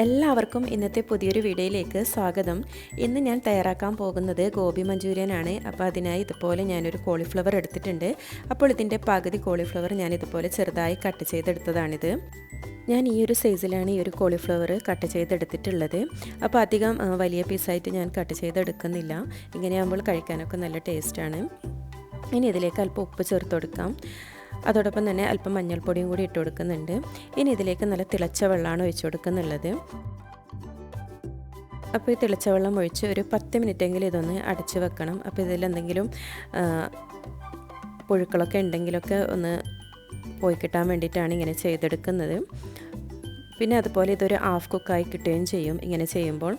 എല്ലാവർക്കും ഇന്നത്തെ പുതിയൊരു വീഡിയോയിലേക്ക് സ്വാഗതം. ഇന്ന് ഞാൻ തയ്യാറാക്കാൻ പോകുന്നത് ഗോബി മഞ്ചൂരിയനാണ്. അപ്പോൾ അതിനായി ഇതുപോലെ ഞാനൊരു കോളിഫ്ലവർ എടുത്തിട്ടുണ്ട്. അപ്പോൾ ഇതിൻ്റെ പകുതി കോളിഫ്ലവർ ഞാൻ ഇതുപോലെ ചെറുതായി കട്ട് ചെയ്തെടുത്തതാണിത്. ഞാൻ ഈ ഒരു സൈസിലാണ് ഈ ഒരു കോളിഫ്ലവർ കട്ട് ചെയ്തെടുത്തിട്ടുള്ളത്. അപ്പോൾ അധികം വലിയ പീസായിട്ട് ഞാൻ കട്ട് ചെയ്തെടുക്കുന്നില്ല. ഇങ്ങനെയാകുമ്പോൾ കഴിക്കാനൊക്കെ നല്ല ടേസ്റ്റാണ്. ഇനി ഇതിലേക്ക് അല്പം ഉപ്പ് ചേർത്ത് കൊടുക്കാം. അതോടൊപ്പം തന്നെ അല്പം മഞ്ഞൾപ്പൊടിയും കൂടി ഇട്ട് കൊടുക്കുന്നുണ്ട്. ഇനി ഇതിലേക്ക് നല്ല തിളച്ച വെള്ളമാണ് ഒഴിച്ചു കൊടുക്കുന്നുള്ളത്. അപ്പോൾ ഈ തിളച്ച വെള്ളം ഒഴിച്ച് ഒരു 10 മിനിറ്റെങ്കിലും ഇതൊന്ന് അടച്ച് വെക്കണം. അപ്പോൾ ഇതിലെന്തെങ്കിലും പുഴുക്കളൊക്കെ ഉണ്ടെങ്കിലൊക്കെ ഒന്ന് പോയി കിട്ടാൻ വേണ്ടിയിട്ടാണ് ഇങ്ങനെ ചെയ്തെടുക്കുന്നത്. പിന്നെ അതുപോലെ ഇതൊരു ഹാഫ് കുക്കായി കിട്ടുകയും ചെയ്യും ഇങ്ങനെ ചെയ്യുമ്പോൾ.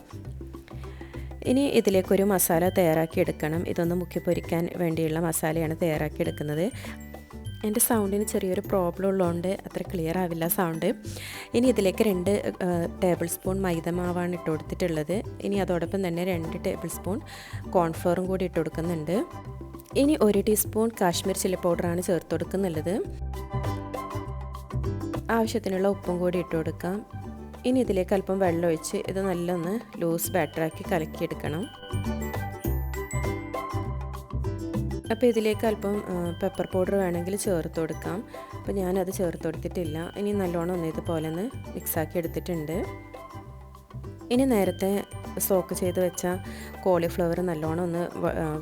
ഇനി ഇതിലേക്കൊരു മസാല തയ്യാറാക്കി എടുക്കണം. ഇതൊന്ന് മുക്കി പൊരിക്കാൻ വേണ്ടിയുള്ള മസാലയാണ് തയ്യാറാക്കി എടുക്കുന്നത്. എൻ്റെ സൗണ്ടിന് ചെറിയൊരു പ്രോബ്ലം ഉള്ളതുകൊണ്ട് അത്ര ക്ലിയർ ആവില്ല സൗണ്ട്. ഇനി ഇതിലേക്ക് 2 ടേബിൾ സ്പൂൺ മൈദമാവാണ് ഇട്ട് കൊടുത്തിട്ടുള്ളത്. ഇനി അതോടൊപ്പം തന്നെ 2 ടേബിൾ സ്പൂൺ കോൺഫ്ലോറും കൂടി ഇട്ട് കൊടുക്കുന്നുണ്ട്. ഇനി 1 ടീസ്പൂൺ കാശ്മീർ ചില്ലി പൗഡറാണ് ചേർത്ത് കൊടുക്കുന്നുള്ളത്. ആവശ്യത്തിനുള്ള ഉപ്പും കൂടി ഇട്ട് കൊടുക്കാം. ഇനി ഇതിലേക്ക് അല്പം വെള്ളം ഒഴിച്ച് ഇത് നല്ലൊന്ന് ലൂസ് ബാറ്ററാക്കി കലക്കിയെടുക്കണം. അപ്പോൾ ഇതിലേക്ക് അല്പം പെപ്പർ പൗഡർ വേണമെങ്കിൽ ചേർത്ത് കൊടുക്കാം. അപ്പോൾ ഞാനത് ചേർത്ത് കൊടുത്തിട്ടില്ല. ഇനി നല്ലോണം ഒന്ന് ഇതുപോലെ ഒന്ന് മിക്സാക്കി എടുത്തിട്ടുണ്ട്. ഇനി നേരത്തെ സോക്ക് ചെയ്ത് വെച്ച കോളിഫ്ലവർ നല്ലോണം ഒന്ന്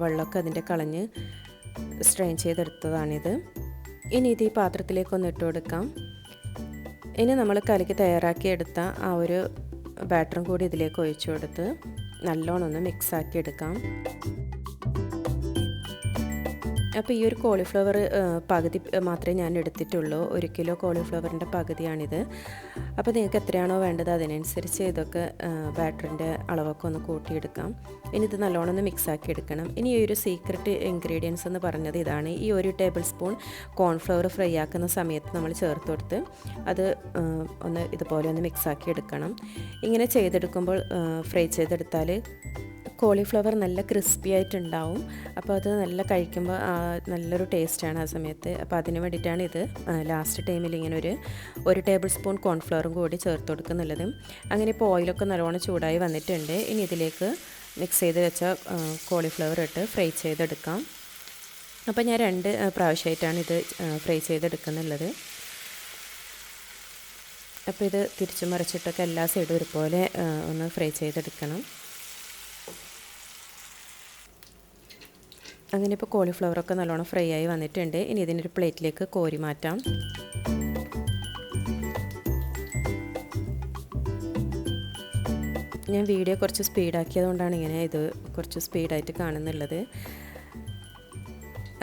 വെള്ളമൊക്കെ അതിൻ്റെ കളഞ്ഞ് സ്ട്രെയിൻ ചെയ്തെടുത്തതാണിത്. ഇനി ഇത് ഈ പാത്രത്തിലേക്കൊന്ന് ഇട്ട് കൊടുക്കാം. ഇനി നമ്മൾ കലക്കി തയ്യാറാക്കി എടുത്ത ആ ഒരു ബാറ്ററും കൂടി ഇതിലേക്ക് ഒഴിച്ചു കൊടുത്ത് നല്ലോണം ഒന്ന് മിക്സാക്കി എടുക്കാം. അപ്പോൾ ഈ ഒരു കോളിഫ്ലവർ പകുതി മാത്രമേ ഞാൻ എടുത്തിട്ടുള്ളൂ. 1 കിലോ കോളിഫ്ലവറിൻ്റെ പകുതിയാണിത്. അപ്പോൾ നിങ്ങൾക്ക് എത്രയാണോ വേണ്ടത് അതിനനുസരിച്ച് ഇതൊക്കെ ബാറ്ററിൻ്റെ അളവൊക്കെ ഒന്ന് കൂട്ടിയെടുക്കാം. ഇനി ഇത് നല്ലോണം ഒന്ന് മിക്സാക്കി എടുക്കണം. ഇനി ഈ ഒരു സീക്രട്ട് ഇൻഗ്രീഡിയൻസ് എന്ന് പറഞ്ഞത് ഇതാണ്. ഈ 1 ടേബിൾ സ്പൂൺ കോൺഫ്ലവർ ഫ്രൈ ആക്കുന്ന സമയത്ത് നമ്മൾ ചേർത്ത് കൊടുത്ത് അത് ഒന്ന് ഇതുപോലെ ഒന്ന് മിക്സാക്കി എടുക്കണം. ഇങ്ങനെ ചെയ്തെടുക്കുമ്പോൾ ഫ്രൈ ചെയ്തെടുത്താൽ കോളിഫ്ലവർ നല്ല ക്രിസ്പി ആയിട്ടുണ്ടാവും. അപ്പോൾ അത് നല്ല കഴിക്കുമ്പോൾ നല്ലൊരു ടേസ്റ്റാണ് ആ സമയത്ത്. അപ്പോൾ അതിന് വേണ്ടിയിട്ടാണ് ഇത് ലാസ്റ്റ് ടൈമിൽ ഇങ്ങനെ ഒരു ടേബിൾ സ്പൂൺ കോൺഫ്ലവറും കൂടി ചേർത്ത് കൊടുക്കുന്നുള്ളത്. അങ്ങനെ ഇപ്പോൾ ഓയിലൊക്കെ നല്ലോണം ചൂടായി വന്നിട്ടുണ്ട്. ഇനി ഇതിലേക്ക് മിക്സ് ചെയ്ത് വെച്ച കോളിഫ്ലവർ ഇട്ട് ഫ്രൈ ചെയ്തെടുക്കാം. അപ്പോൾ ഞാൻ 2 പ്രാവശ്യമായിട്ടാണ് ഇത് ഫ്രൈ ചെയ്തെടുക്കുന്നുള്ളത്. അപ്പോൾ ഇത് തിരിച്ചു മറിച്ചിട്ടൊക്കെ എല്ലാ സൈഡും ഒരുപോലെ ഒന്ന് ഫ്രൈ ചെയ്തെടുക്കണം. അങ്ങനെ ഇപ്പോൾ കോളിഫ്ലവറൊക്കെ നല്ലോണം ഫ്രൈ ആയി വന്നിട്ടുണ്ട്. ഇനി ഇതിനൊരു പ്ലേറ്റിലേക്ക് കോരി മാറ്റാം. ഞാൻ വീഡിയോ കുറച്ച് സ്പീഡാക്കിയതുകൊണ്ടാണ് ഇങ്ങനെ ഇത് കുറച്ച് സ്പീഡായിട്ട് കാണുന്നുള്ളത്.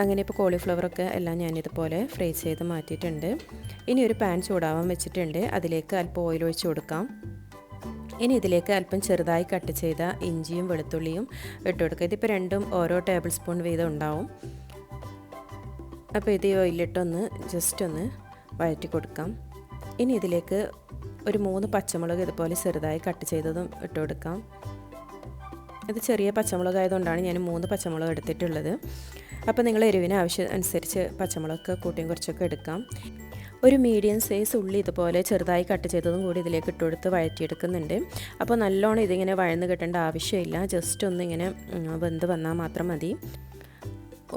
അങ്ങനെ ഇപ്പോൾ കോളിഫ്ലവറൊക്കെ എല്ലാം ഞാനിതുപോലെ ഫ്രൈ ചെയ്ത് മാറ്റിയിട്ടുണ്ട്. ഇനി ഒരു പാൻ ചൂടാവാൻ വെച്ചിട്ടുണ്ട്. അതിലേക്ക് അല്പം ഓയിൽ ഒഴിച്ച് കൊടുക്കാം. ഇനി ഇതിലേക്ക് അല്പം ചെറുതായി കട്ട് ചെയ്ത ഇഞ്ചിയും വെളുത്തുള്ളിയും ഇട്ട് കൊടുക്കുക. ഇതിപ്പോൾ രണ്ടും ഓരോ ടേബിൾ സ്പൂൺ വീതം ഉണ്ടാവും. അപ്പോൾ ഇത് ഓയിലിട്ടൊന്ന് ജസ്റ്റ് ഒന്ന് വഴറ്റി കൊടുക്കാം. ഇനി ഇതിലേക്ക് ഒരു 3 പച്ചമുളക് ഇതുപോലെ ചെറുതായി കട്ട് ചെയ്തതും ഇട്ട് കൊടുക്കാം. ഇത് ചെറിയ പച്ചമുളക് ആയതുകൊണ്ടാണ് ഞാൻ 3 പച്ചമുളക് എടുത്തിട്ടുള്ളത്. അപ്പോൾ നിങ്ങൾ എരിവിന് ആവശ്യം അനുസരിച്ച് പച്ചമുളക് കൂട്ടിയും കുറച്ചൊക്കെ എടുക്കാം. ഒരു മീഡിയം സൈസ് ഉള്ളി ഇതുപോലെ ചെറുതായി കട്ട് ചെയ്തതും കൂടി ഇതിലേക്ക് ഇട്ട് കൊടുത്ത് വഴറ്റിയെടുക്കുന്നുണ്ട്. അപ്പോൾ നല്ലോണം ഇതിങ്ങനെ വഴന്ന് കിട്ടേണ്ട ആവശ്യമില്ല. ജസ്റ്റ് ഒന്ന് ഇങ്ങനെ വെന്ത് വന്നാൽ മാത്രം മതി.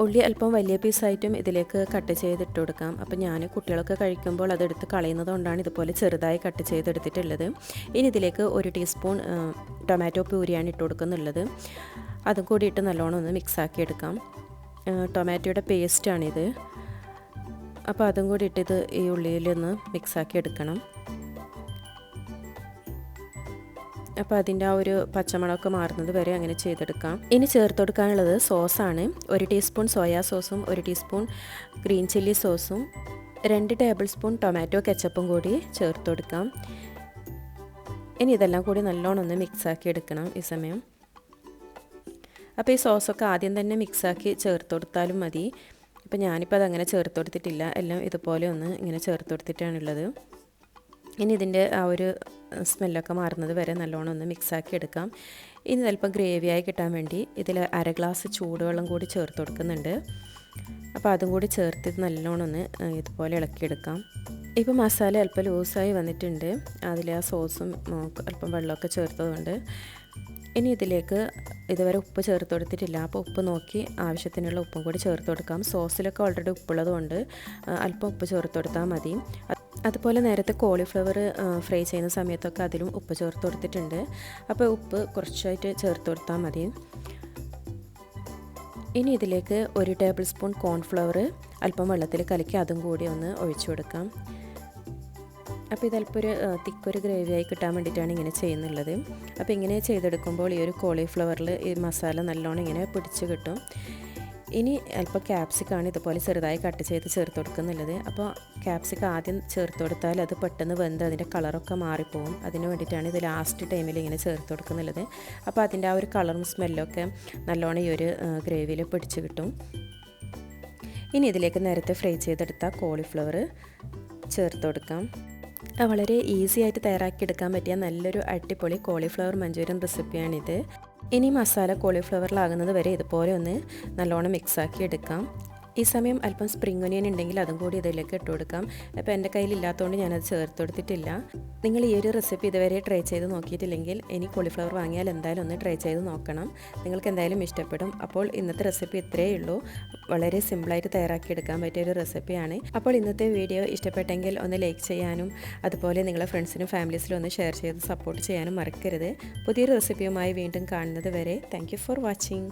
ഉള്ളി അല്പം വലിയ പീസായിട്ടും ഇതിലേക്ക് കട്ട് ചെയ്തിട്ട് കൊടുക്കാം. അപ്പോൾ ഞാൻ കുട്ടികളൊക്കെ കഴിക്കുമ്പോൾ അതെടുത്ത് കളയുന്നത് കൊണ്ടാണ് ഇതുപോലെ ചെറുതായി കട്ട് ചെയ്തെടുത്തിട്ടുള്ളത്. ഇനി ഇതിലേക്ക് 1 ടീസ്പൂൺ ടൊമാറ്റോ പ്യൂരിയാണ് ഇട്ട് കൊടുക്കുന്നുള്ളത്. അതും കൂടി ഇട്ട് നല്ലോണം ഒന്ന് മിക്സാക്കി എടുക്കാം. ടൊമാറ്റോയുടെ പേസ്റ്റാണിത്. അപ്പോൾ അതും കൂടി ഇട്ടിത് ഈ ഉള്ളിയിലൊന്ന് മിക്സാക്കി എടുക്കണം. അപ്പോൾ അതിൻ്റെ ആ ഒരു പച്ചമണമൊക്കെ മാറുന്നത് വരെ അങ്ങനെ ചെയ്തെടുക്കാം. ഇനി ചേർത്ത് കൊടുക്കാനുള്ളത് സോസാണ്. 1 ടീസ്പൂൺ സോയാ സോസും 1 ടീസ്പൂൺ ഗ്രീൻ ചില്ലി സോസും 2 ടേബിൾ സ്പൂൺ ടൊമാറ്റോ കെച്ചപ്പും കൂടി ചേർത്ത് കൊടുക്കാം. ഇനി ഇതെല്ലാം കൂടി നല്ലോണം ഒന്ന് മിക്സാക്കി എടുക്കണം ഈ സമയം. അപ്പോൾ ഈ സോസൊക്കെ ആദ്യം തന്നെ മിക്സാക്കി ചേർത്ത് കൊടുത്താലും മതി. അപ്പോൾ ഞാനിപ്പോൾ അതങ്ങനെ ചേർത്ത് കൊടുത്തിട്ടില്ല. എല്ലാം ഇതുപോലെ ഒന്ന് ഇങ്ങനെ ചേർത്ത് കൊടുത്തിട്ടാണുള്ളത്. ഇനി ഇതിൻ്റെ ആ ഒരു സ്മെല്ലൊക്കെ മാറുന്നത് വരെ നല്ലോണം ഒന്ന് മിക്സാക്കി എടുക്കാം. ഇനി അല്പം ഗ്രേവിയായി കിട്ടാൻ വേണ്ടി ഇതിൽ 1/2 ഗ്ലാസ് ചൂടുവെള്ളം കൂടി ചേർത്ത് കൊടുക്കുന്നുണ്ട്. അപ്പോൾ അതും കൂടി ചേർത്ത് നല്ലോണം ഒന്ന് ഇതുപോലെ ഇളക്കിയെടുക്കാം. ഇപ്പോൾ മസാല അല്പം ലൂസായി വന്നിട്ടുണ്ട്. അതിൽ ആ സോസും അല്പം വെള്ളമൊക്കെ ചേർത്തതുകൊണ്ട് ഇനി ഇതിലേക്ക് ഇതുവരെ ഉപ്പ് ചേർത്ത് കൊടുത്തിട്ടില്ല. അപ്പോൾ ഉപ്പ് നോക്കി ആവശ്യത്തിനുള്ള ഉപ്പും കൂടി ചേർത്ത് കൊടുക്കാം. സോസിലൊക്കെ ഓൾറെഡി ഉപ്പുള്ളത് കൊണ്ട് അല്പം ഉപ്പ് ചേർത്ത് കൊടുത്താൽ മതി. അതുപോലെ നേരത്തെ കോളിഫ്ലവർ ഫ്രൈ ചെയ്യുന്ന സമയത്തൊക്കെ അതിലും ഉപ്പ് ചേർത്ത് കൊടുത്തിട്ടുണ്ട്. അപ്പോൾ ഉപ്പ് കുറച്ചായിട്ട് ചേർത്ത് കൊടുത്താൽ മതി. ഇനി ഇതിലേക്ക് 1 ടേബിൾ സ്പൂൺ കോൺഫ്ലവർ അല്പം വെള്ളത്തിൽ കലക്കി അതും കൂടി ഒന്ന് ഒഴിച്ചു കൊടുക്കാം. അപ്പോൾ ഇതല്പം ഒരു തിക്കൊരു ഗ്രേവിയായി കിട്ടാൻ വേണ്ടിയിട്ടാണ് ഇങ്ങനെ ചെയ്യുന്നുള്ളത്. അപ്പോൾ ഇങ്ങനെ ചെയ്തെടുക്കുമ്പോൾ ഈ ഒരു കോളിഫ്ലവറിൽ ഈ മസാല നല്ലോണം ഇങ്ങനെ പിടിച്ച് കിട്ടും. ഇനി അല്പം ക്യാപ്സിക്കാണ് ഇതുപോലെ ചെറുതായി കട്ട് ചെയ്ത് ചേർത്ത് കൊടുക്കുന്നുള്ളത്. അപ്പോൾ ക്യാപ്സിക്ക ആദ്യം ചേർത്ത് കൊടുത്താൽ അത് പെട്ടെന്ന് വെന്ത് അതിൻ്റെ കളറൊക്കെ മാറിപ്പോവും. അതിന് വേണ്ടിയിട്ടാണ് ഇത് ലാസ്റ്റ് ടൈമിൽ ഇങ്ങനെ ചേർത്ത് കൊടുക്കുന്നുള്ളത്. അപ്പോൾ അതിൻ്റെ ആ ഒരു കളറും സ്മെല്ലൊക്കെ നല്ലോണം ഈ ഒരു ഗ്രേവിയിൽ പിടിച്ച് കിട്ടും. ഇനി ഇതിലേക്ക് നേരത്തെ ഫ്രൈ ചെയ്തെടുത്ത കോളിഫ്ലവർ ചേർത്ത് കൊടുക്കാം. വളരെ ഈസി ആയിട്ട് തയ്യാറാക്കിയെടുക്കാൻ പറ്റിയ നല്ലൊരു അടിപൊളി കോളിഫ്ലവർ മഞ്ചൂരിയൻ റെസിപ്പിയാണിത്. ഇനി മസാല കോളിഫ്ലവറിലാകുന്നത് വരെ ഇതുപോലെ ഒന്ന് നല്ലോണം മിക്സാക്കി എടുക്കാം. ഈ സമയം അല്പം സ്പ്രിംഗ് ഒനിയൻ ഉണ്ടെങ്കിൽ അതും കൂടി ഇതിലേക്ക് ഇട്ട് കൊടുക്കാം. അപ്പോൾ എൻ്റെ കയ്യിലില്ലാത്തതുകൊണ്ട് ഞാനത് ചേർത്ത് കൊടുത്തിട്ടില്ല. നിങ്ങൾ ഈ ഒരു റെസിപ്പി ഇതുവരെ ട്രൈ ചെയ്ത് നോക്കിയിട്ടില്ലെങ്കിൽ ഇനി കോളിഫ്ലവർ വാങ്ങിയാൽ എന്തായാലും ഒന്ന് ട്രൈ ചെയ്ത് നോക്കണം. നിങ്ങൾക്ക് എന്തായാലും ഇഷ്ടപ്പെടും. അപ്പോൾ ഇന്നത്തെ റെസിപ്പി ഇത്രയേ ഉള്ളൂ. വളരെ സിമ്പിളായിട്ട് തയ്യാറാക്കിയെടുക്കാൻ പറ്റിയൊരു റെസിപ്പിയാണ്. അപ്പോൾ ഇന്നത്തെ വീഡിയോ ഇഷ്ടപ്പെട്ടെങ്കിൽ ഒന്ന് ലൈക്ക് ചെയ്യാനും അതുപോലെ നിങ്ങളുടെ ഫ്രണ്ട്സിനും ഫാമിലീസിലും ഒന്ന് ഷെയർ ചെയ്ത് സപ്പോർട്ട് ചെയ്യാനും മറക്കരുത്. പുതിയൊരു റെസിപ്പിയുമായി വീണ്ടും കാണുന്നത് വരെ താങ്ക് യു ഫോർ വാച്ചിങ്.